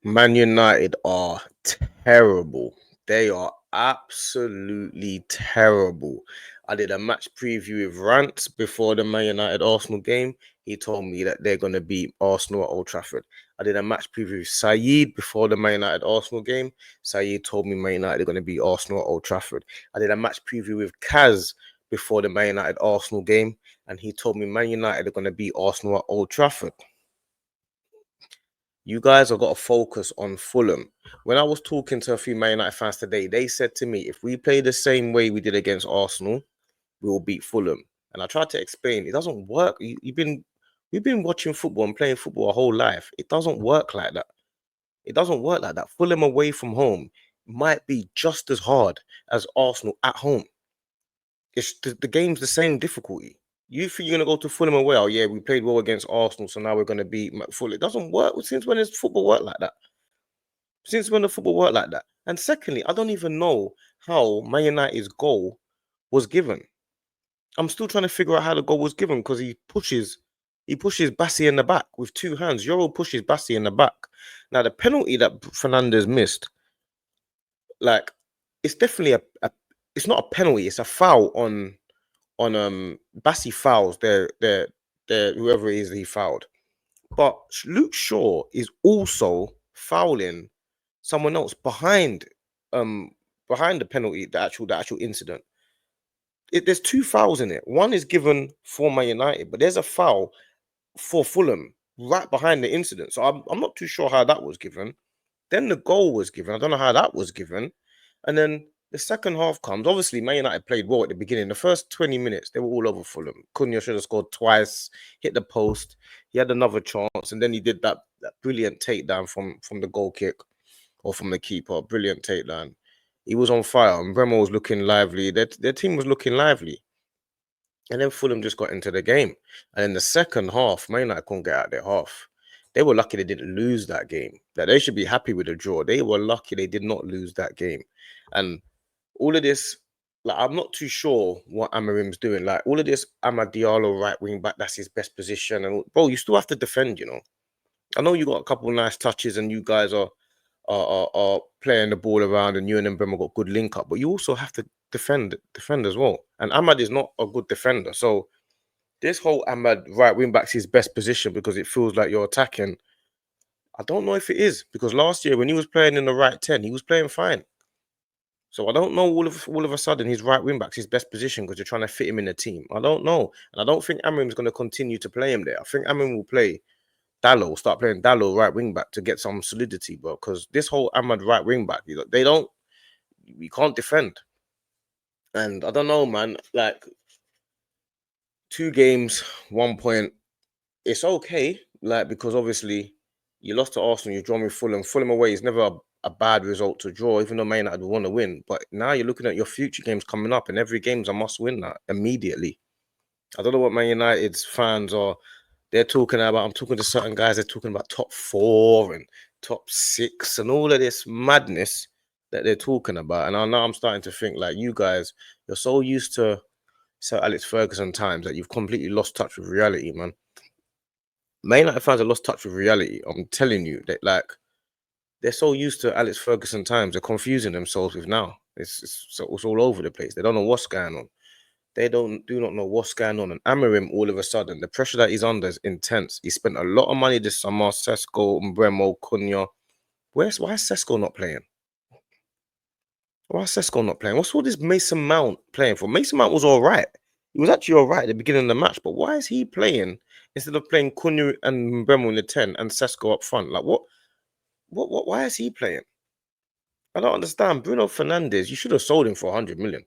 Man United are terrible. They are absolutely terrible. I did a match preview with Rant before the Man United Arsenal game. He told me that they're going to beat Arsenal at Old Trafford. I did a match preview with Saeed before the Man United Arsenal game. Saeed told me Man United are going to beat Arsenal at Old Trafford. I did a match preview with Kaz before the Man United Arsenal game, and he told me Man United are going to beat Arsenal at Old Trafford. You guys have got to focus on Fulham. When I was talking to a few Man United fans today, they said to me, if we play the same way we did against Arsenal, we will beat Fulham. And I tried to explain, it doesn't work. We've been watching football and playing football our whole life. It doesn't work like that. It doesn't work like that. Fulham away from home might be just as hard as Arsenal at home. It's the game's the same difficulty. You think you're gonna go to Fulham away? Oh yeah, we played well against Arsenal, so now we're gonna beat Fulham. It doesn't work. Since when does football work like that? Since when does football work like that? And secondly, I don't even know how Man United's goal was given. I'm still trying to figure out how the goal was given because he pushes Bassi in the back with two hands. Euro pushes Bassi in the back. Now the penalty that Fernandez missed, like, it's definitely it's not a penalty. It's a foul on Bassi fouls their whoever it is he fouled. But Luke Shaw is also fouling someone else behind the penalty, the actual incident. There's two fouls in it. One is given for Man United, but there's a foul for Fulham right behind the incident. So I'm not too sure how that was given. Then the goal was given. I don't know how that was given. And then the second half comes. Obviously, Man United played well at the beginning. The first 20 minutes, they were all over Fulham. Cunha should have scored twice, hit the post. He had another chance, and then he did that brilliant takedown from the goal kick or from the keeper. Brilliant takedown. He was on fire, and Bremer was looking lively. Their team was looking lively. And then Fulham just got into the game. And in the second half, Man United couldn't get out their half. They were lucky they didn't lose that game. That they should be happy with the draw. They were lucky they did not lose that game. And all of this, like, I'm not too sure what Amarim's doing. Like, all of this Amad Diallo right wing back, that's his best position. And bro, you still have to defend, you know. I know you got a couple of nice touches and you guys are playing the ball around and you and Mbemo got good link up, but you also have to defend as well. And Ahmad is not a good defender. So this whole Ahmad right wing back's his best position because it feels like you're attacking. I don't know if it is, because last year when he was playing in the right 10, he was playing fine. So I don't know all of a sudden his right wing back's his best position because you're trying to fit him in the team. I don't know. And I don't think Amarim's going to continue to play him there. I think Amarim will play start playing Dallo right wing back to get some solidity, bro. Because this whole Ahmad right wing back, you can't defend. And I don't know, man. Like, 2 games, 1 point. It's okay, like, because obviously you lost to Arsenal, you're drawing with Fulham. Fulham away is never a bad result to draw, even though Man United want to win. But now you're looking at your future games coming up, and every game's a must win that immediately. I don't know what Man United's fans are. They're talking about. I'm talking to certain guys. They're talking about top 4 and top 6 and all of this madness that they're talking about. And I know I'm starting to think like, you guys, you're so used to Sir Alex Ferguson times that you've completely lost touch with reality, man. Man United fans have lost touch with reality. I'm telling you that, like, they're so used to Alex Ferguson times. They're confusing themselves with now. It's all over the place. They don't know what's going on. They do not know what's going on. And Amarim, all of a sudden, the pressure that he's under is intense. He spent a lot of money this summer. Sesko, Mbremo, Cunha. Why is Sesko not playing? Why is Sesko not playing? What's all this Mason Mount playing for? Mason Mount was all right. He was actually all right at the beginning of the match. But why is he playing instead of playing Cunha and Mbremo in the 10 and Sesko up front? Like, why is he playing? I don't understand. Bruno Fernandes, you should have sold him for 100 million.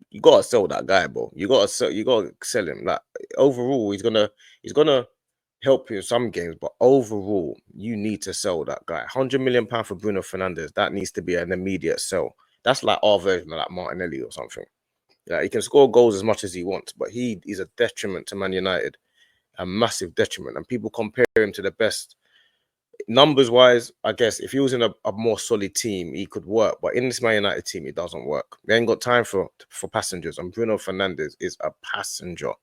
You gotta sell that guy, bro. You gotta sell him. Like, overall, he's gonna help you in some games, but overall, you need to sell that guy. £100 million for Bruno Fernandes. That needs to be an immediate sell. That's like our version of like Martinelli or something. Yeah, he can score goals as much as he wants, but he is a detriment to Man United, a massive detriment. And people compare him to the best. Numbers wise, I guess if he was in a more solid team, he could work. But in this Man United team, it doesn't work. They ain't got time for passengers. And Bruno Fernandes is a passenger.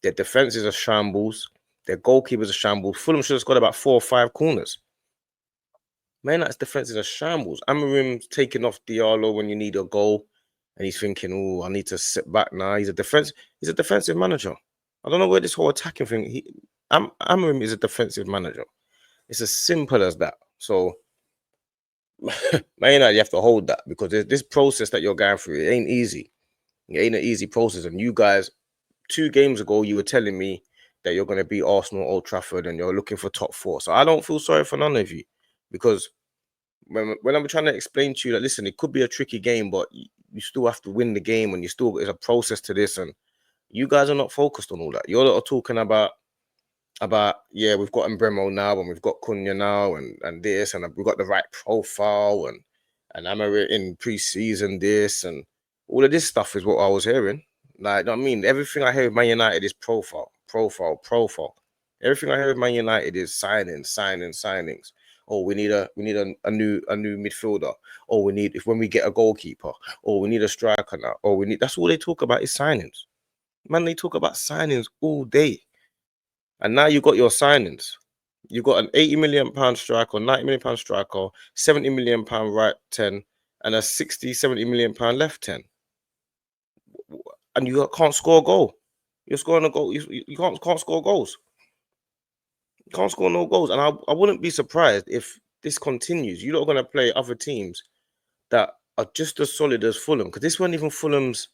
Their defense is a shambles. Their goalkeeper's a shambles. Fulham should have scored about 4 or 5 corners. Man United's defense is a shambles. Amarim's taking off Diallo when you need a goal, and he's thinking, "Oh, I need to sit back now." He's a defensive manager. I don't know where this whole attacking thing. Amarim is a defensive manager. It's as simple as that. So, Man United, you have to hold that because this process that you're going through, it ain't easy. It ain't an easy process. And you guys, 2 games ago, you were telling me that you're going to beat Arsenal, Old Trafford, and you're looking for top 4. So I don't feel sorry for none of you because when I'm trying to explain to you that, listen, it could be a tricky game, but you still have to win the game, and there's a process to this, and you guys are not focused on all that. You're not talking about yeah, we've got Mbremo now, and we've got Cunha now, and this, and we've got the right profile, and I'm in pre-season this, and all of this stuff is what I was hearing. Like, I mean, everything I hear of Man United is profile. Everything I hear of Man United is signings. Oh, we need a new midfielder. Oh, when we get a goalkeeper. Oh, we need a striker now. Oh, that's all they talk about is signings. Man, they talk about signings all day. And now you got your signings. You got an £80 million striker, £90 million striker, £70 million right 10, and a £60-70 million left 10. And you can't score a goal. You're scoring a goal. You can't score goals. You can't score no goals. And I wouldn't be surprised if this continues. You're not going to play other teams that are just as solid as Fulham. Because this wasn't even Fulham's.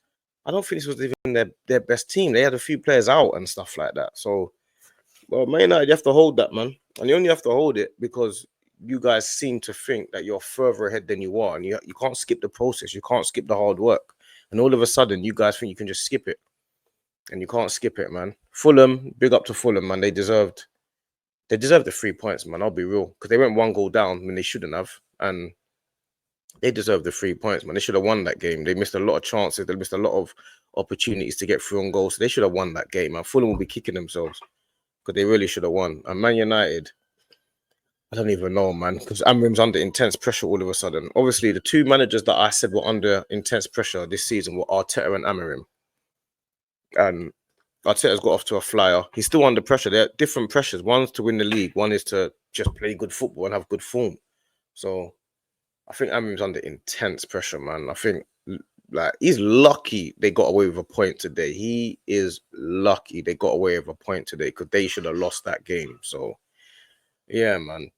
I don't think this was even their best team. They had a few players out and stuff like that. So, well, Man United, you have to hold that, man. And you only have to hold it because you guys seem to think that you're further ahead than you are. And you can't skip the process. You can't skip the hard work. And all of a sudden, you guys think you can just skip it. And you can't skip it, man. Fulham, big up to Fulham, man. They deserved the 3 points, man. I'll be real. Because they went 1 goal down when they shouldn't have. And they deserved the 3 points, man. They should have won that game. They missed a lot of chances. They missed a lot of opportunities to get through on goals. So they should have won that game, man. Fulham will be kicking themselves because they really should have won. And Man United, I don't even know, man, because Amrim's under intense pressure all of a sudden. Obviously, the 2 managers that I said were under intense pressure this season were Arteta and Amarim. And Arteta's got off to a flyer. He's still under pressure. They're different pressures. One's to win the league. One is to just play good football and have good form. So I think Amrim's under intense pressure, man. I think he's lucky they got away with a point today. He is lucky they got away with a point today because they should have lost that game. So yeah, man.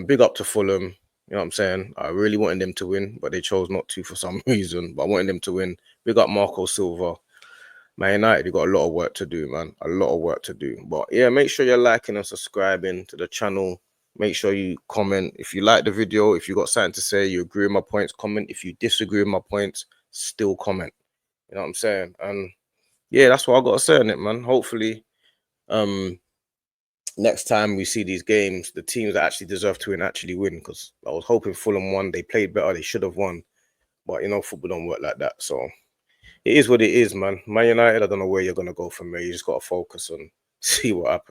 Big up to Fulham. You know what I'm saying? I really wanted them to win, but they chose not to for some reason. But I wanted them to win. Big up Marco Silva. Man United, you got a lot of work to do, man. A lot of work to do. But yeah, make sure you're liking and subscribing to the channel. Make sure you comment. If you like the video, if you got something to say, you agree with my points, comment. If you disagree with my points, still comment. You know what I'm saying? And yeah, that's what I got to say on it, man. Hopefully, next time we see these games, the teams that actually deserve to win actually win. Because I was hoping Fulham won. They played better. They should have won. But, you know, football don't work like that. So it is what it is, man. Man United, I don't know where you're going to go from there. You just got to focus and see what happens.